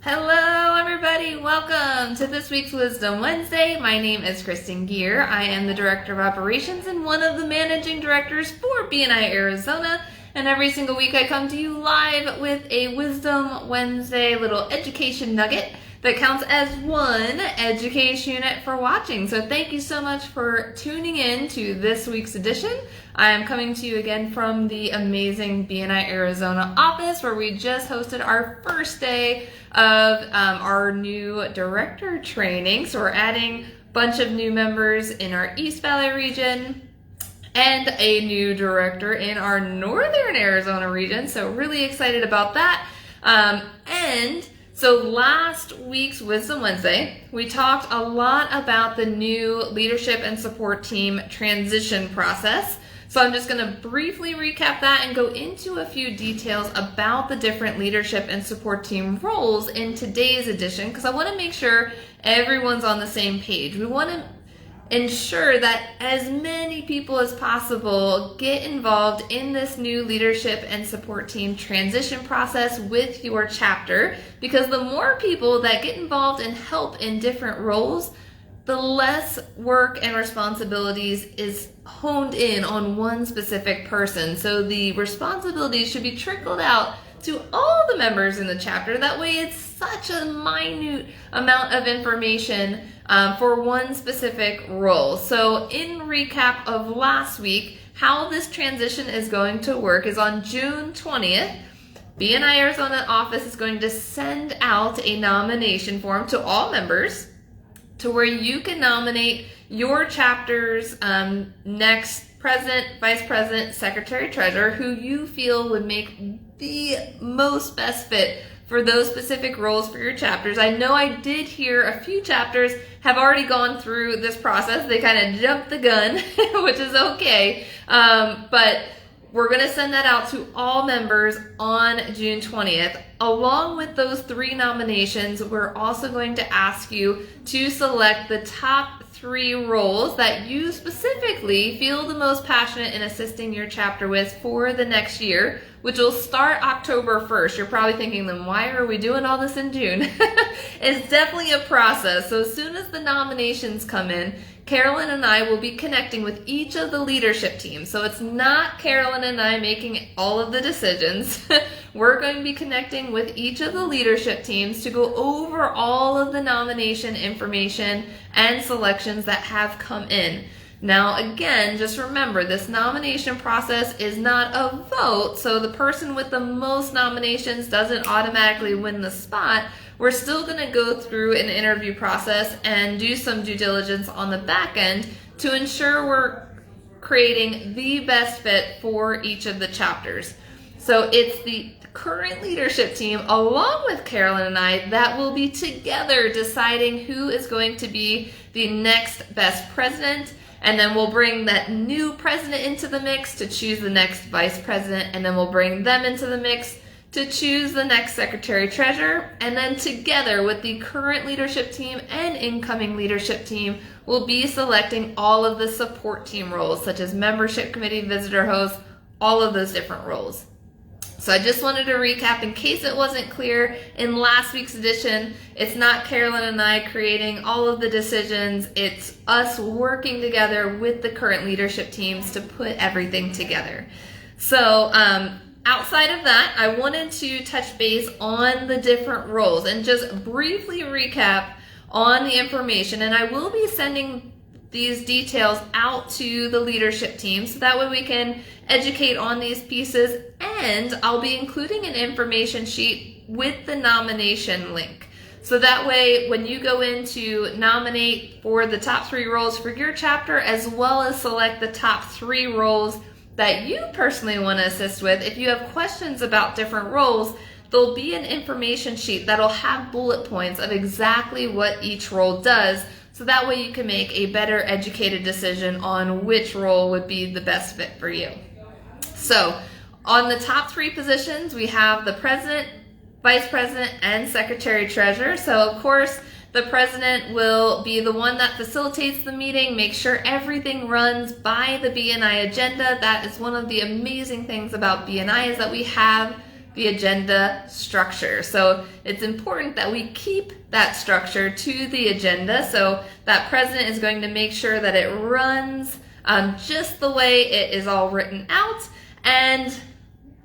Hello, everybody. Welcome to this week's Wisdom Wednesday. My name is Kristen Gear. I am the Director of Operations and one of the Managing Directors for BNI Arizona. And every single week I come to you live with a Wisdom Wednesday little education nugget that counts as one education unit for watching. So thank you so much for tuning in to this week's edition. I am coming to you again from the amazing BNI Arizona office where we just hosted our first day of our new director training. So we're adding a bunch of new members in our East Valley region and a new director in our Northern Arizona region. So really excited about that. So last week's Wisdom Wednesday, we talked a lot about the new leadership and support team transition process. So I'm just going to briefly recap that and go into a few details about the different leadership and support team roles in today's edition, because I want to make sure everyone's on the same page. We want to ensure that as many people as possible get involved in this new leadership and support team transition process with your chapter, because the more people that get involved and help in different roles, the less work and responsibilities is honed in on one specific person. So the responsibilities should be trickled out to all the members in the chapter. That way it's such a minute amount of information for one specific role. So in recap of last week, how this transition is going to work is on June 20th, BNI Arizona office is going to send out a nomination form to all members to where you can nominate your chapter's next president, vice president, secretary, treasurer, who you feel would make the most best fit for those specific roles for your chapters. I know I did hear a few chapters have already gone through this process. They kind of jumped the gun, which is okay. But we're going to send that out to all members on June 20th. Along with those 3 nominations, we're also going to ask you to select the top 3 roles that you specifically feel the most passionate in assisting your chapter with for the next year, which will start October 1st. You're probably thinking, then why are we doing all this in June? It's definitely a process. So as soon as the nominations come in, Carolyn and I will be connecting with each of the leadership teams. So it's not Carolyn and I making all of the decisions. We're going to be connecting with each of the leadership teams to go over all of the nomination information and selections that have come in. Now, again, just remember, this nomination process is not a vote, so the person with the most nominations doesn't automatically win the spot. We're still going to go through an interview process and do some due diligence on the back end to ensure we're creating the best fit for each of the chapters. So it's the current leadership team, along with Carolyn and I, that will be together deciding who is going to be the next best president. And then we'll bring that new president into the mix to choose the next vice president. And then we'll bring them into the mix to choose the next secretary treasurer. And then together with the current leadership team and incoming leadership team, we'll be selecting all of the support team roles, such as membership committee, visitor host, all of those different roles. So I just wanted to recap in case it wasn't clear in last week's edition. It's not Carolyn and I creating all of the decisions. It's us working together with the current leadership teams to put everything together. So outside of that, I wanted to touch base on the different roles and just briefly recap on the information. And I will be sending these details out to the leadership team so that way we can educate on these pieces, and I'll be including an information sheet with the nomination link. So that way when you go in to nominate for the top 3 roles for your chapter, as well as select the top 3 roles that you personally want to assist with, if you have questions about different roles, there'll be an information sheet that'll have bullet points of exactly what each role does. So that way you can make a better educated decision on which role would be the best fit for you. So on the top 3 positions, we have the president, vice president, and secretary treasurer. So of course, the president will be the one that facilitates the meeting, make sure everything runs by the BNI agenda. That is one of the amazing things about BNI, is that we have the agenda structure. So it's important that we keep that structure to the agenda. So that president is going to make sure that it runs just the way it is all written out, and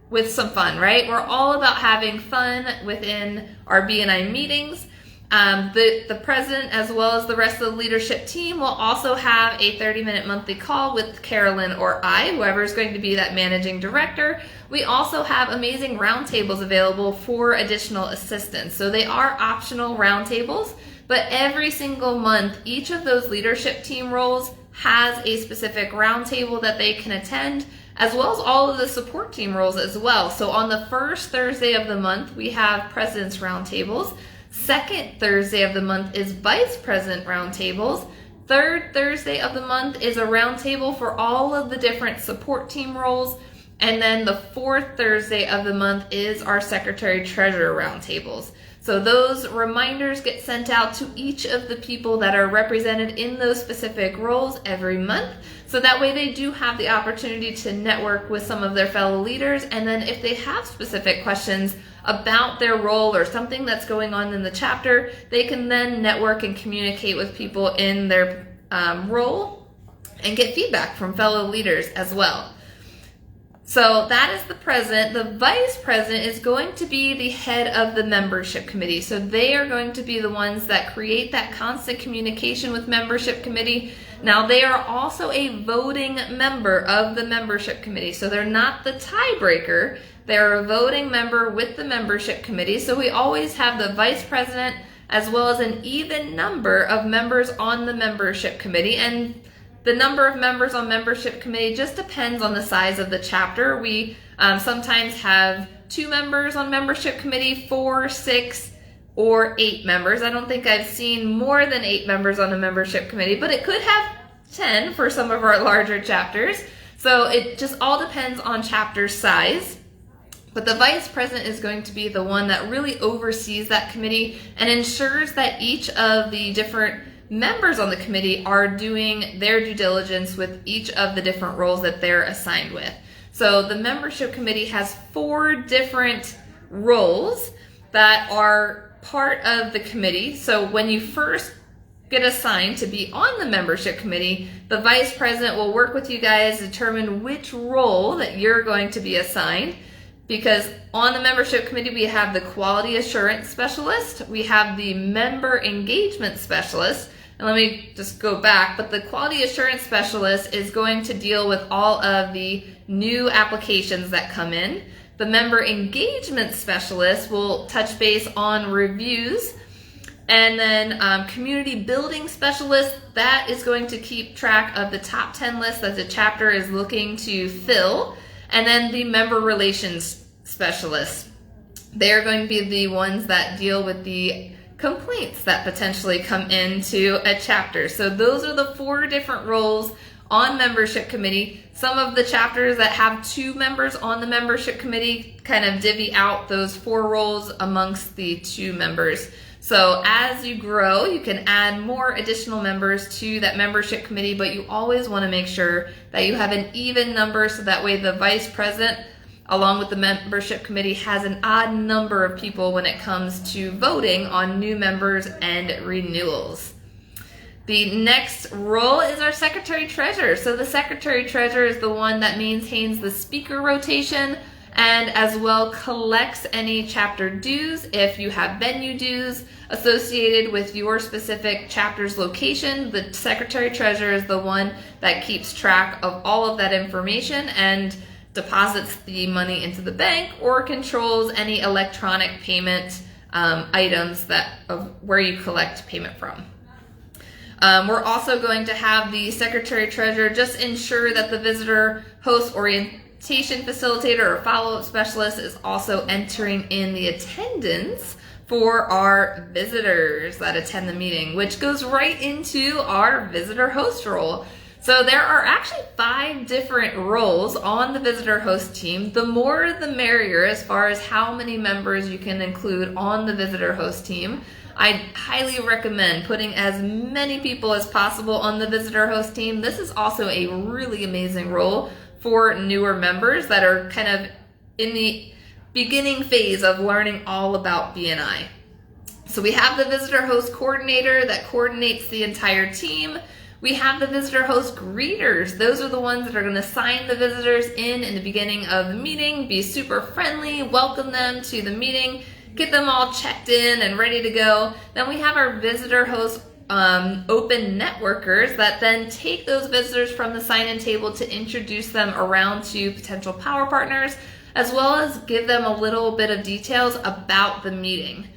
with some fun, right? We're all about having fun within our BNI meetings. The president, as well as the rest of the leadership team, will also have a 30-minute monthly call with Carolyn or I, whoever is going to be that managing director. We also have amazing roundtables available for additional assistance. So they are optional roundtables, but every single month, each of those leadership team roles has a specific roundtable that they can attend, as well as all of the support team roles as well. So on the first Thursday of the month, we have president's roundtables. Second Thursday of the month is vice president roundtables. Third Thursday of the month is a roundtable for all of the different support team roles. And then the fourth Thursday of the month is our secretary treasurer roundtables. So those reminders get sent out to each of the people that are represented in those specific roles every month. So that way they do have the opportunity to network with some of their fellow leaders. And then if they have specific questions about their role or something that's going on in the chapter, they can then network and communicate with people in their role and get feedback from fellow leaders as well. So that is the president. The vice president is going to be the head of the membership committee. So they are going to be the ones that create that constant communication with membership committee. Now they are also a voting member of the membership committee. So they're not the tiebreaker. They're a voting member with the membership committee. So we always have the vice president as well as an even number of members on the membership committee. And the number of members on membership committee just depends on the size of the chapter. We sometimes have 2 members on membership committee, 4, 6, or 8 members. I don't think I've seen more than 8 members on a membership committee, but it could have 10 for some of our larger chapters. So it just all depends on chapter size. But the vice president is going to be the one that really oversees that committee and ensures that each of the different members on the committee are doing their due diligence with each of the different roles that they're assigned with. So the membership committee has 4 different roles that are part of the committee. So when you first get assigned to be on the membership committee, the vice president will work with you guys to determine which role that you're going to be assigned. Because on the membership committee, we have the quality assurance specialist, we have the member engagement specialist, and let me just go back, but the quality assurance specialist is going to deal with all of the new applications that come in. The member engagement specialist will touch base on reviews. And then community building specialist, that is going to keep track of the top 10 list that the chapter is looking to fill. And then the member relations specialist, they're going to be the ones that deal with the complaints that potentially come into a chapter. So those are the 4 different roles on membership committee. Some of the chapters that have 2 members on the membership committee kind of divvy out those 4 roles amongst the 2 members. So as you grow, you can add more additional members to that membership committee, but you always want to make sure that you have an even number so that way the vice president, along with the membership committee, has an odd number of people when it comes to voting on new members and renewals. The next role is our secretary treasurer. So the secretary treasurer is the one that maintains the speaker rotation and as well collects any chapter dues. If you have venue dues associated with your specific chapter's location, the secretary treasurer is the one that keeps track of all of that information and deposits the money into the bank or controls any electronic payment items that of where you collect payment from. We're also going to have the secretary treasurer just ensure that the visitor host orientation facilitator or follow-up specialist is also entering in the attendance for our visitors that attend the meeting, which goes right into our visitor host role. So there are actually 5 different roles on the visitor host team. The more the merrier as far as how many members you can include on the visitor host team. I highly recommend putting as many people as possible on the visitor host team. This is also a really amazing role for newer members that are kind of in the beginning phase of learning all about BNI. So we have the visitor host coordinator that coordinates the entire team. We have the visitor host greeters. Those are the ones that are going to sign the visitors in the beginning of the meeting, be super friendly, welcome them to the meeting, get them all checked in and ready to go. Then we have our visitor host open networkers that then take those visitors from the sign-in table to introduce them around to potential power partners, as well as give them a little bit of details about the meeting.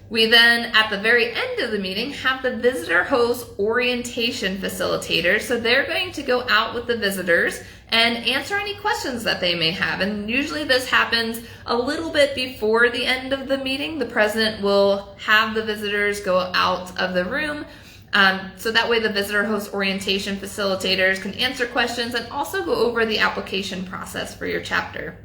We then, at the very end of the meeting, have the visitor host orientation facilitators. So they're going to go out with the visitors and answer any questions that they may have. And usually this happens a little bit before the end of the meeting. The president will have the visitors go out of the room. So that way the visitor host orientation facilitators can answer questions and also go over the application process for your chapter.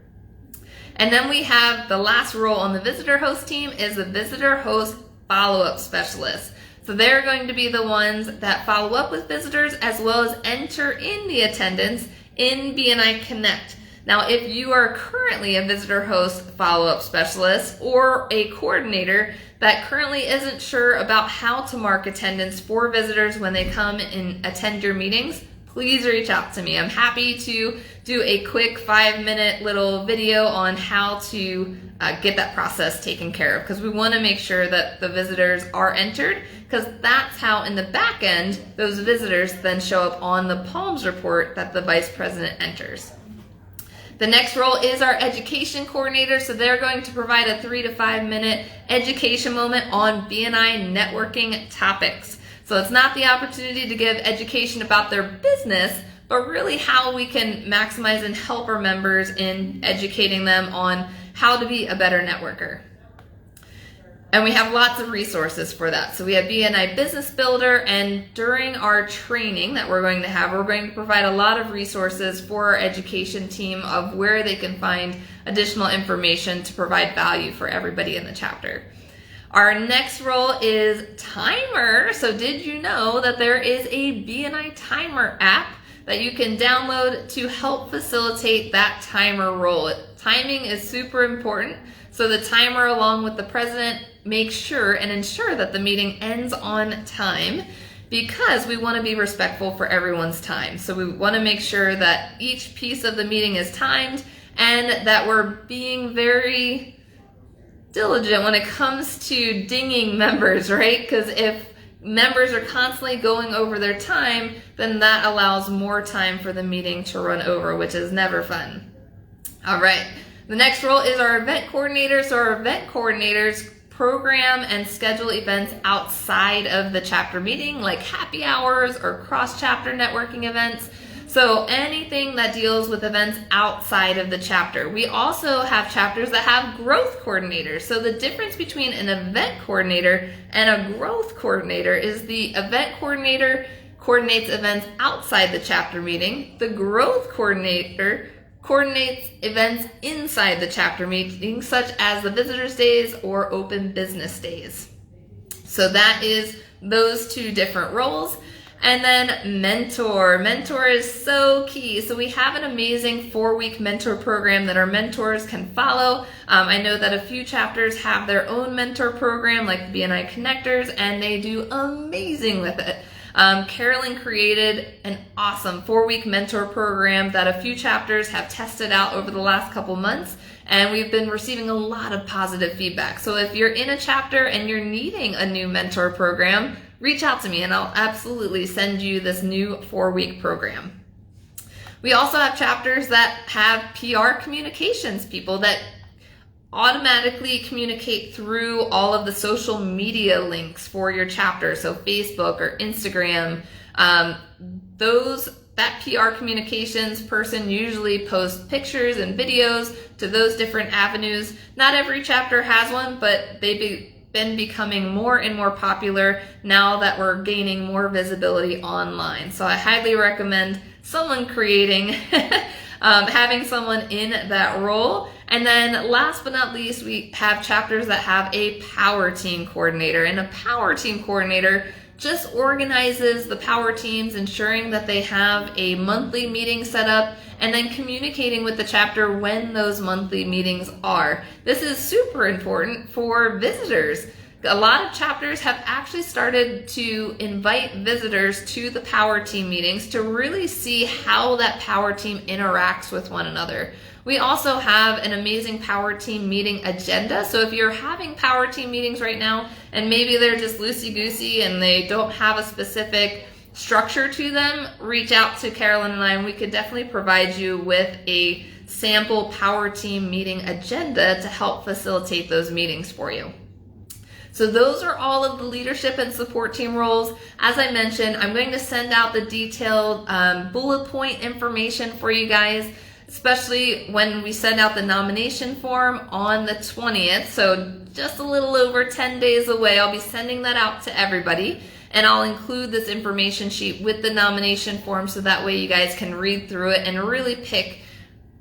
And then we have the last role on the visitor host team is the visitor host follow-up specialist. So they're going to be the ones that follow up with visitors as well as enter in the attendance in BNI Connect. Now, if you are currently a visitor host follow-up specialist or a coordinator that currently isn't sure about how to mark attendance for visitors when they come and attend your meetings, please reach out to me. I'm happy to do a quick 5-minute little video on how to get that process taken care of, because we want to make sure that the visitors are entered, because that's how in the back end those visitors then show up on the PALMS report that the vice president enters. The next role is our education coordinator. So they're going to provide a 3 to 5 minute education moment on BNI networking topics. So it's not the opportunity to give education about their business, but really how we can maximize and help our members in educating them on how to be a better networker. And we have lots of resources for that. So we have BNI Business Builder, and during our training that we're going to have, we're going to provide a lot of resources for our education team of where they can find additional information to provide value for everybody in the chapter. Our next role is timer. So did you know that there is a BNI timer app that you can download to help facilitate that timer role? Timing is super important. So the timer, along with the president, makes sure and ensure that the meeting ends on time, because we want to be respectful for everyone's time. So we want to make sure that each piece of the meeting is timed and that we're being very diligent when it comes to dinging members, right? Because if members are constantly going over their time, then that allows more time for the meeting to run over, which is never fun. All right, the next role is our event coordinator. So our event coordinators program and schedule events outside of the chapter meeting, like happy hours or cross-chapter networking events. So anything that deals with events outside of the chapter. We also have chapters that have growth coordinators. So the difference between an event coordinator and a growth coordinator is the event coordinator coordinates events outside the chapter meeting. The growth coordinator coordinates events inside the chapter meeting, such as the visitors days or open business days. So that is those two different roles. And then mentor. Mentor is so key. So we have an amazing 4-week mentor program that our mentors can follow. I know that a few chapters have their own mentor program, like the BNI Connectors, and they do amazing with it. Carolyn created an awesome 4-week mentor program that a few chapters have tested out over the last couple months, and we've been receiving a lot of positive feedback. So if you're in a chapter and you're needing a new mentor program, reach out to me and I'll absolutely send you this new 4-week program. We also have chapters that have PR communications people that automatically communicate through all of the social media links for your chapter. So Facebook or Instagram, that PR communications person usually posts pictures and videos to those different avenues. Not every chapter has one, but they've been becoming more and more popular now that we're gaining more visibility online. So I highly recommend someone creating, having someone in that role. And then last but not least, we have chapters that have a power team coordinator. And a power team coordinator just organizes the power teams, ensuring that they have a monthly meeting set up and then communicating with the chapter when those monthly meetings are. This is super important for visitors. A lot of chapters have actually started to invite visitors to the power team meetings to really see how that power team interacts with one another. We also have an amazing power team meeting agenda. So if you're having power team meetings right now and maybe they're just loosey-goosey and they don't have a specific structure to them, reach out to Carolyn and I, and we could definitely provide you with a sample power team meeting agenda to help facilitate those meetings for you. So those are all of the leadership and support team roles. As I mentioned, I'm going to send out the detailed bullet point information for you guys, especially when we send out the nomination form on the 20th. So just a little over 10 days away, I'll be sending that out to everybody. And I'll include this information sheet with the nomination form so that way you guys can read through it and really pick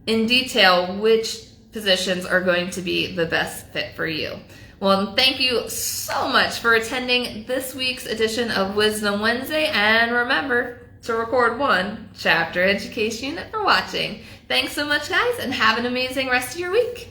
in detail which positions are going to be the best fit for you. Well, thank you so much for attending this week's edition of Wisdom Wednesday, and remember to record one chapter education unit for watching. Thanks so much, guys, and have an amazing rest of your week.